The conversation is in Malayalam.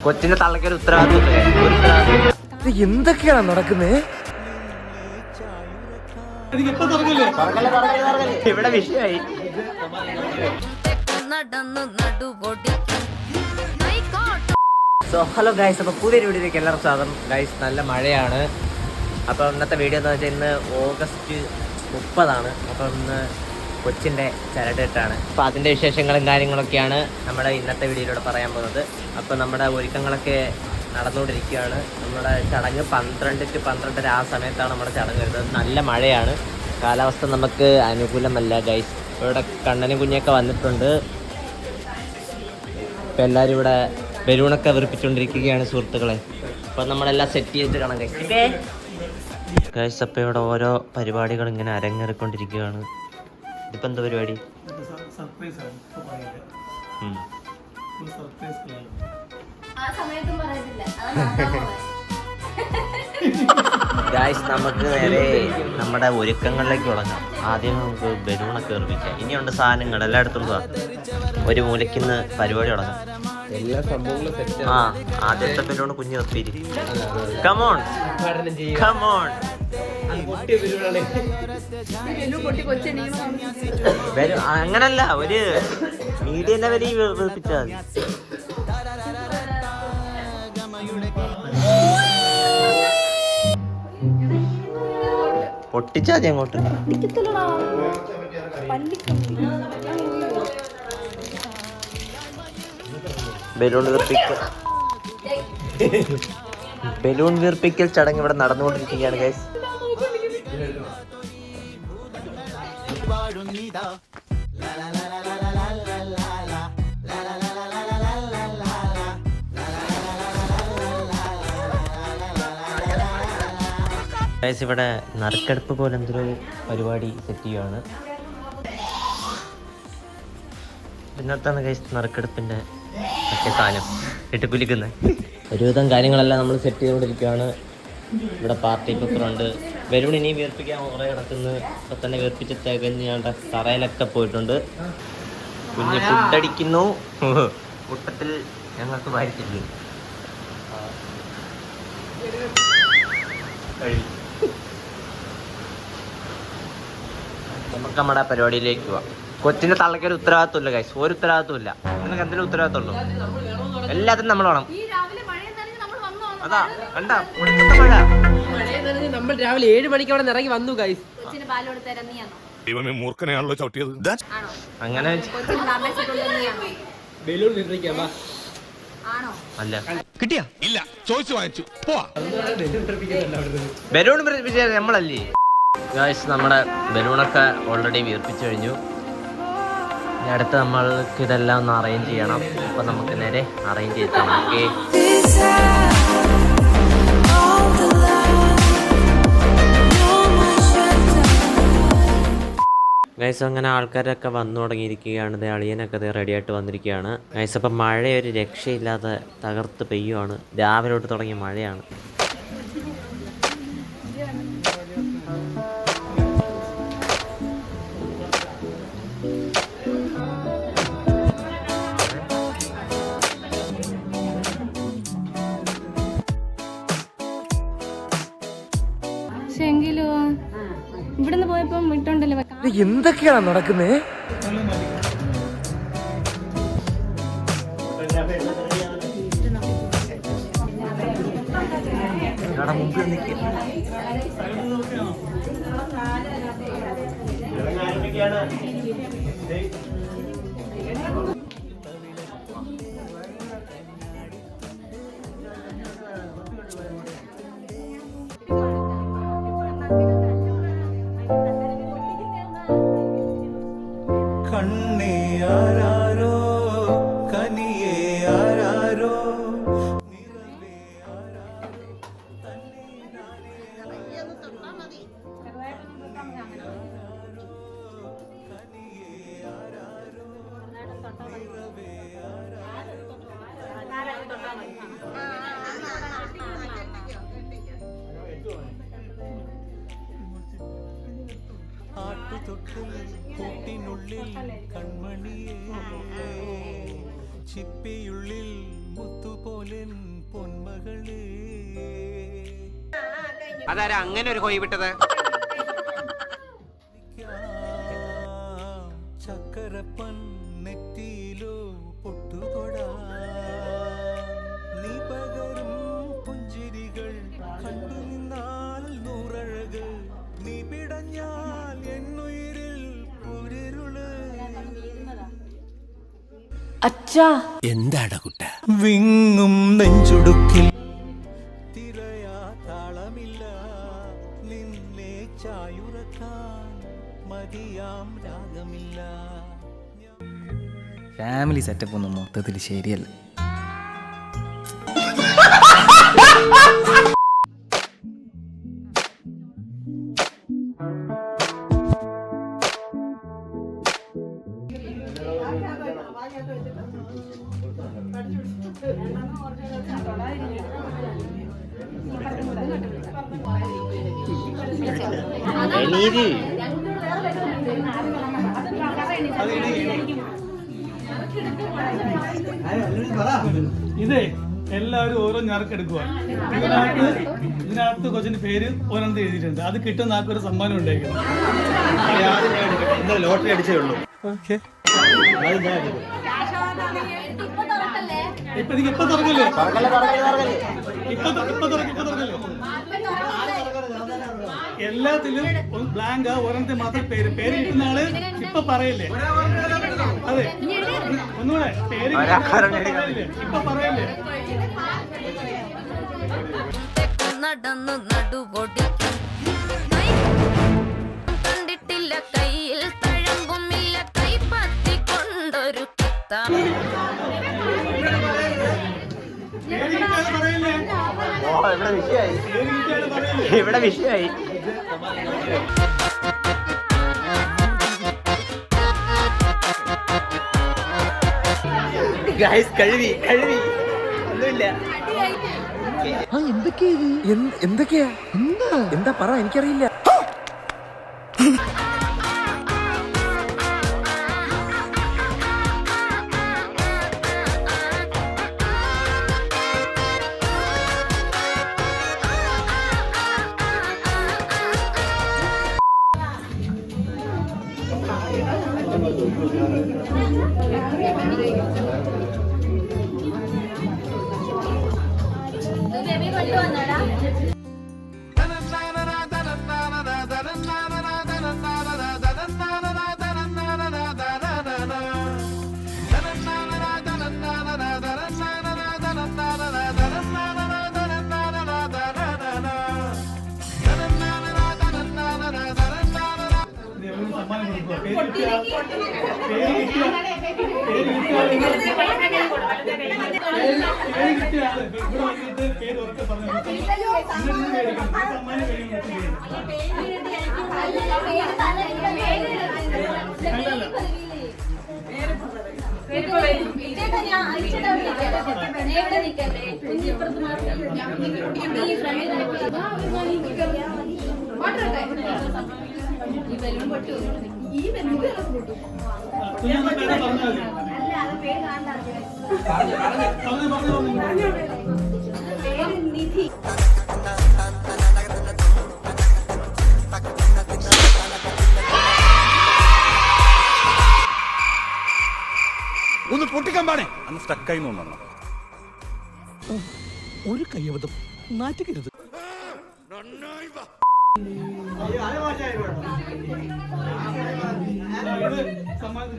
കൊച്ചിന്റെ തള്ളക്കൊരു ഉത്തരവാദിത്വം എന്തൊക്കെയാണ് നടക്കുന്നത്? ഇവിടെ വിഷയമായി. സോ ഹലോ ഗൈസ്, അപ്പോൾ പുതിയൊരു വീഡിയോയിലേക്ക് എല്ലാവർക്കും സ്വാഗതം. ഗൈസ്, നല്ല മഴയാണ്. അപ്പോൾ ഇന്നത്തെ വീഡിയോ എന്ന് വെച്ചാൽ ഇന്ന് ഓഗസ്റ്റ് 30 അപ്പോൾ ഇന്ന് കൊച്ചിൻ്റെ ചരടുകെട്ടാണ്. അപ്പോൾ അതിൻ്റെ വിശേഷങ്ങളും കാര്യങ്ങളൊക്കെയാണ് നമ്മുടെ ഇന്നത്തെ വീഡിയോയിലൂടെ പറയാൻ പോകുന്നത്. അപ്പോൾ നമ്മുടെ ഒരുക്കങ്ങളൊക്കെ നടന്നുകൊണ്ടിരിക്കുകയാണ്. നമ്മുടെ ചടങ്ങ് 12 to 12:30 ആ സമയത്താണ് നമ്മുടെ ചടങ്ങ് വരുന്നത്. നല്ല മഴയാണ്, കാലാവസ്ഥ നമുക്ക് അനുകൂലമല്ല ഗൈസ്. ഇവിടെ കണ്ണനും കുഞ്ഞൊക്കെ വന്നിട്ടുണ്ട്. ഇപ്പോൾ എല്ലാവരും ഇവിടെ ബലൂണൊക്കെ വിറിപ്പിച്ചുകൊണ്ടിരിക്കുകയാണ് സുഹൃത്തുക്കളെ. അപ്പോൾ നമ്മളെല്ലാം സെറ്റ് ചെയ്തിട്ട് കാണാം ഗൈസ്. ഗൈസ്, അപ്പോൾ ഇവിടെ ഓരോ പരിപാടികൾ ഇങ്ങനെ അരങ്ങേറിക്കൊണ്ടിരിക്കുകയാണ്. ഇതിപ്പോൾ എന്താ പരിപാടി? ഗൈസ്, നമുക്ക് നേരെ നമ്മുടെ ഒരുക്കങ്ങളിലേക്ക് തുടങ്ങാം. ആദ്യം നമുക്ക് ബലൂണൊക്കെ എറിപ്പിക്കാം. ഇനിയുണ്ട് സാധനങ്ങൾ എല്ലായിടത്തും. ഒരു മൂലയ്ക്കുന്ന് പരിപാടി തുടങ്ങാം. എല്ലാ സംഭവങ്ങളും സെറ്റ്. ആദ്യത്തെ ബലൂണ് കുഞ്ഞ് നിർത്തിയിരിക്കും. Come on come on. അങ്ങനല്ല, ഒരു മീഡിയം ലെവലിൽ വെറുപ്പിച്ചാൽ മതി. പൊട്ടിച്ചാ മതി അങ്ങോട്ട്. ബലൂൺ വീർപ്പിക്കൽ ചടങ്ങ് ഇവിടെ നടന്നുകൊണ്ടിരിക്കുകയാണ് ഗൈസ്. ഗൈസ്, ഇവിടെ നറുക്കെടുപ്പ് പോലെ എന്തൊരു പരിപാടി സെറ്റ് ചെയ്യുകയാണ്. ഇന്നത്താണ് ഗൈസ് നറുക്കെടുപ്പിൻ്റെ ഒക്കെ സാധനം ഇട്ടുകുലിക്കുന്നത്. ഒരുവിധം കാര്യങ്ങളെല്ലാം നമ്മൾ സെറ്റ് ചെയ്തുകൊണ്ടിരിക്കുകയാണ്. ഇവിടെ പാർട്ടി പേപ്പറുണ്ട്. ബലൂൺ ഇനിയും വീർപ്പിക്കാൻ കുറേ കിടക്കുന്നു. ഇപ്പം തന്നെ വീർപ്പിച്ച് തികഞ്ഞ് ഞങ്ങളുടെ തറയിലൊക്കെ പോയിട്ടുണ്ട്. കുഞ്ഞ് ഫുഡടിക്കുന്നു. കൂട്ടത്തിൽ ഞങ്ങൾക്ക് വായിച്ചില്ല. നമുക്ക് നമ്മുടെ പരിപാടിയിലേക്ക് പോവാം. കൊച്ചിന്റെ തള്ളക്കൊരു ഉത്തരവാദിത്വമില്ല ഗൈസ്, ഒരു ഉത്തരവാദിത്വമില്ല. നിങ്ങൾക്ക് എന്തെങ്കിലും ഉത്തരവാദിത്വമുള്ളൂ? എല്ലാത്തിനും നമ്മൾ വേണം. അതാ കണ്ട മഴ. നമ്മൾ രാവിലെ 7 മണിക്ക് അവിടെ ഇറങ്ങി വന്നു ഗൈസ്. മൂർഖനെയാണല്ലോ ചവിട്ടിയത്. അങ്ങനെ ബലൂൺ വീർപ്പിക്കാം. അല്ല, കിട്ടിയാ ഇല്ല, ചോദിച്ചു വാങ്ങിച്ചു പോവാ. ബലൂൺ വീർപ്പിച്ചത് നമ്മളല്ലേ ഗൈസ്. നമ്മുടെ ബലൂണൊക്കെ ഓൾറെഡി വീർപ്പിച്ചു കഴിഞ്ഞു. ഇനി അടുത്ത് നമ്മൾക്ക് ഇതെല്ലാം ഒന്ന് അറേഞ്ച് ചെയ്യണം. അപ്പം നമുക്ക് നേരെ അറേഞ്ച് ചെയ്തിട്ടാണ്. ഓക്കെ ഗൈസ്, അങ്ങനെ ആൾക്കാരൊക്കെ വന്നു തുടങ്ങിയിരിക്കുകയാണ്. അളിയനൊക്കെ റെഡി ആയിട്ട് വന്നിരിക്കുകയാണ് ഗൈസ്. അപ്പം മഴ ഒരു രക്ഷയില്ലാതെ തകർത്ത് പെയ്യുവാണ്. രാവിലെ തൊട്ട് തുടങ്ങിയ മഴയാണ്. ഇവിടുന്ന് പോയപ്പോ ഇട്ടുണ്ടല്ലോ. എന്തൊക്കെയാണ് നടക്കുന്നത്? കണ്ണേ ആരാരോ കനിയേ ആരാരോ ആട്ടുതൊട്ടിൽ കൂട്ടിനുള്ളിൽ കൺമണിയേ ചിപ്പിയുള്ളിൽ മുത്തുപോലെ അതാരാ അങ്ങനെ ഒരു കോയി വിട്ടത്? ചക്കരപ്പൻ നെറ്റിയിലോ പൊട്ടുതൊടാ നീ പകരും പുഞ്ചിരികൾ കണ്ടു നിന്നാൽ നൂറഴക് നീ പിടഞ്ഞാൽ എന്നുയിരിൽ പുരിരുള് എന്താടാ കുട്ട വിങ്ങും നെഞ്ചുടുക്കിൽ തിരയാ താളമില്ല നിന്നെ ചായുറക്കാൻ മതിയാം രാഗമില്ല. ഫാമിലി സെറ്റപ്പ് ഒന്നും മൊത്തത്തിൽ ശരിയല്ല. ഇതേ എല്ലാവരും ഓരോ ഞറക്കെടുക്കുക. ഇതിനകത്ത് കൊച്ചിന്റെ പേര് ഓരോന്ന് എഴുതിയിട്ടുണ്ട്. അത് കിട്ടുന്ന ആൾക്കൊരു സമ്മാനം ഉണ്ടായിരിക്കും. ലോട്ടറി അടിച്ചേ ഉള്ളൂ. ഇപ്പൊ നീ ഇപ്പൊ തുറക്കല്ലേ? ഇപ്പൊ തുറക്കല്ലേ? എല്ലാത്തിലും ബ്ലാങ്ക് ഓരോരുത്തർ മാത്രം പേര് കിട്ടുന്ന ആള് ഇപ്പൊ പറയല്ലേ? അതെ, ഒന്നുകൂടെ പേര് ഇപ്പൊ പറയല്ലേ? നടന്നു നടുപൊടിക്കും കണ്ടിട്ടില്ല കയ്യിൽ തഴമ്പുമില്ല കൈപ്പത്തിക്കൊണ്ടൊരു ഇവിടെ വിഷയമായി. ഗൈസ് കഴുകി ഒന്നുമില്ല. എന്തൊക്കെയാ എന്താ പറ, എനിക്കറിയില്ല. ഒന്ന് പൊട്ടിക്കാൻ പാടേ അന്ന് സ്റ്റക്കായി തോന്നണം. ഒരു കയ്യബദ്ധം നാറ്റിക്കരുത്. സമ്മാനം